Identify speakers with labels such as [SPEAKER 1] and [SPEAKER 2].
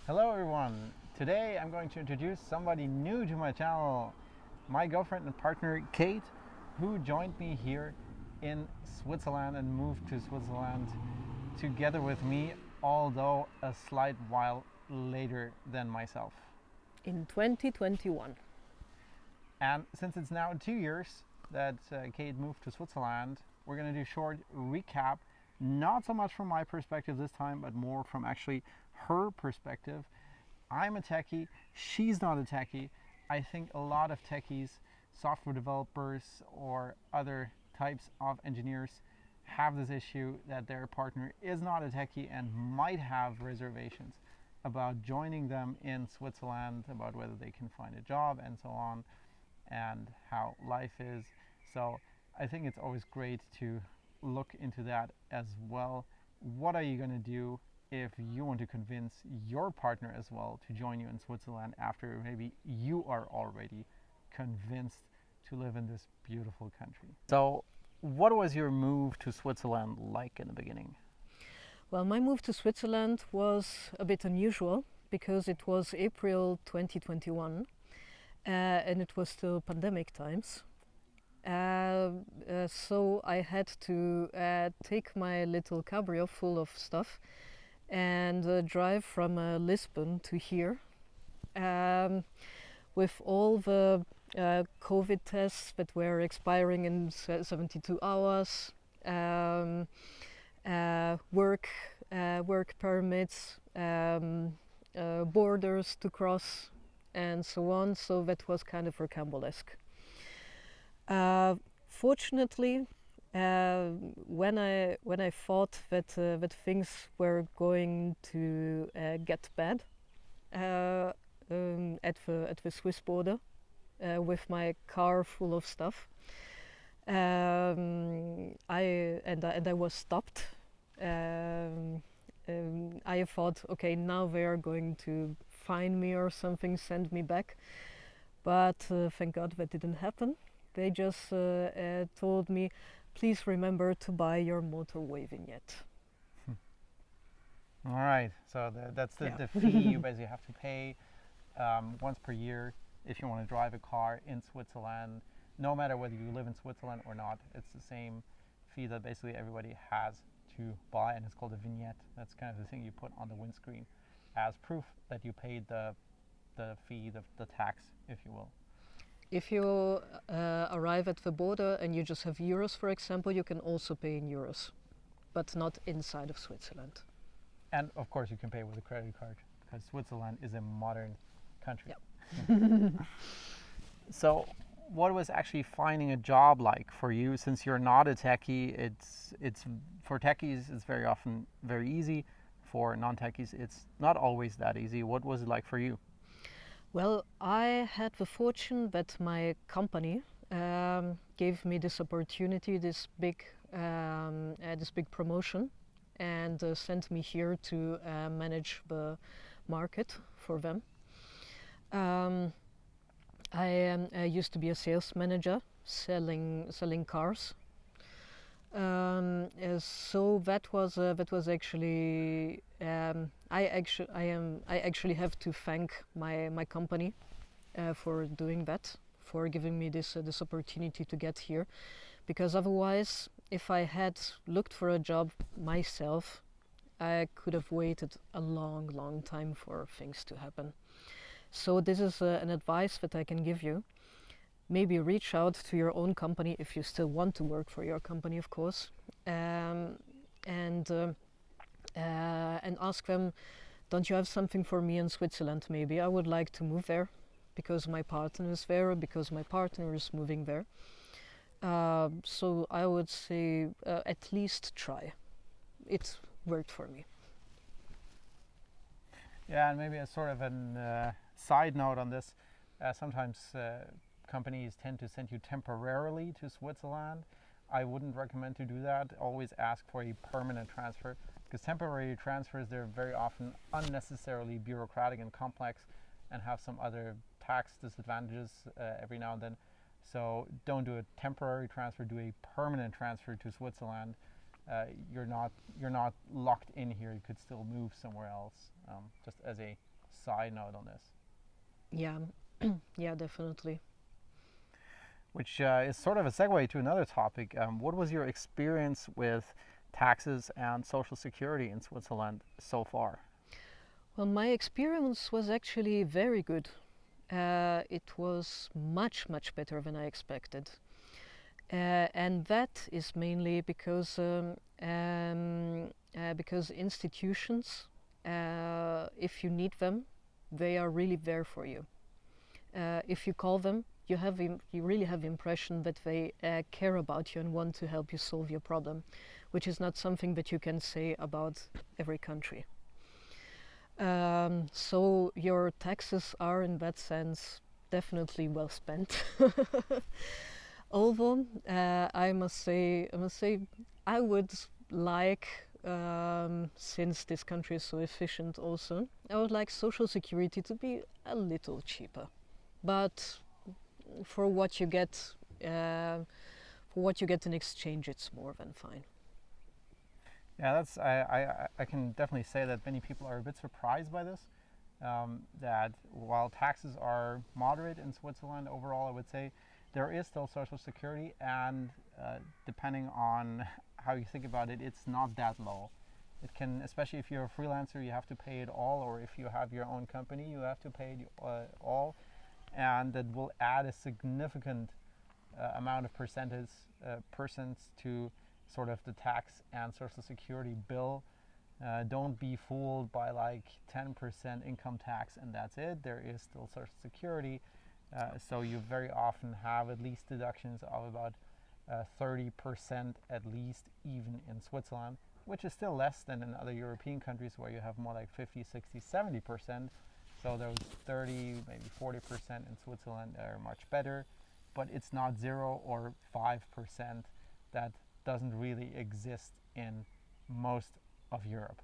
[SPEAKER 1] Hello everyone! Today I'm going to introduce somebody new to my channel, my girlfriend and partner Kate, who joined me here in Switzerland and moved to Switzerland together with me, although a slight while later than myself.
[SPEAKER 2] In 2021.
[SPEAKER 1] And since it's now 2 years that Kate moved to Switzerland, we're going to do a short recap, not so much from my perspective this time, but more from actually her perspective. I'm a techie, she's not a techie. I think a lot of techies, software developers or other types of engineers have this issue that their partner is not a techie and might have reservations about joining them in Switzerland, about whether they can find a job and so on, and how life is. So I think it's always great to look into that as well. What are you going to do if you want to convince your partner as well to join you in Switzerland after maybe you are already convinced to live in this beautiful country? So what was your move to Switzerland like in the beginning?
[SPEAKER 2] Well, my move to Switzerland was a bit unusual because it was April 2021 and it was still pandemic times. So I had to take my little cabrio full of stuff and drive from Lisbon to here with all the COVID tests that were expiring in 72 hours, work permits, borders to cross, and so on. So that was kind of rocambolesque. Fortunately, when I thought that things were going to get bad at the Swiss border with my car full of stuff, I was stopped. I thought, okay, now they are going to find me or something, send me back. But thank God that didn't happen. They just told me, please remember to buy your motorway vignette.
[SPEAKER 1] All right, so that's the fee you basically have to pay once per year if you want to drive a car in Switzerland. No matter whether you live in Switzerland or not, it's the same fee that basically everybody has to buy, and it's called a vignette. That's kind of the thing you put on the windscreen as proof that you paid the fee, the tax, if you will.
[SPEAKER 2] If you arrive at the border and you just have euros, for example, you can also pay in euros, but not inside of Switzerland.
[SPEAKER 1] And of course you can pay with a credit card because Switzerland is a modern country.
[SPEAKER 2] Yep.
[SPEAKER 1] So what was actually finding a job like for you? Since you're not a techie, it's for techies it's very often very easy. For non-techies it's not always that easy. What was it like for you?
[SPEAKER 2] Well, I had the fortune that my company gave me this opportunity, this big promotion, and sent me here to manage the market for them. I used to be a sales manager, selling cars. So that was actually I actually have to thank my company for doing that, for giving me this opportunity to get here, because otherwise, if I had looked for a job myself, I could have waited a long time for things to happen. So this is an advice that I can give you. Maybe reach out to your own company if you still want to work for your company, of course, and ask them, don't you have something for me in Switzerland? Maybe I would like to move there because my partner is there, or because my partner is moving there. So I would say at least try. It worked for me.
[SPEAKER 1] Yeah, and maybe as sort of a side note on this, sometimes companies tend to send you temporarily to Switzerland. I wouldn't recommend to do that. Always ask for a permanent transfer, because temporary transfers, they're very often unnecessarily bureaucratic and complex and have some other tax disadvantages every now and then. So don't do a temporary transfer, do a permanent transfer to Switzerland. You're not locked in here. You could still move somewhere else, just as a side note on this.
[SPEAKER 2] Yeah, yeah, definitely.
[SPEAKER 1] Which is sort of a segue to another topic. What was your experience with taxes and social security in Switzerland so far?
[SPEAKER 2] Well, my experience was actually very good. It was much, much better than I expected. And that is mainly because institutions, if you need them, they are really there for you. If you call them, you really have the impression that they care about you and want to help you solve your problem, which is not something that you can say about every country. So your taxes are, in that sense, definitely well spent. Although I must say, I would like, since this country is so efficient, also, I would like social security to be a little cheaper. But for what you get, for what you get in exchange, it's more than fine.
[SPEAKER 1] Yeah, I can definitely say that many people are a bit surprised by this. That while taxes are moderate in Switzerland overall, I would say there is still social security, and depending on how you think about it, it's not that low. It can, especially if you're a freelancer, you have to pay it all, or if you have your own company, you have to pay it all, and that will add a significant amount of percent to sort of the tax and social security bill. Don't be fooled by like 10% income tax and that's it. There is still social security. So you very often have at least deductions of about 30% at least, even in Switzerland, which is still less than in other European countries where you have more like 50, 60, 70%. So those 30, maybe 40% in Switzerland are much better, but it's not 0 or 5%. That doesn't really exist in most of Europe.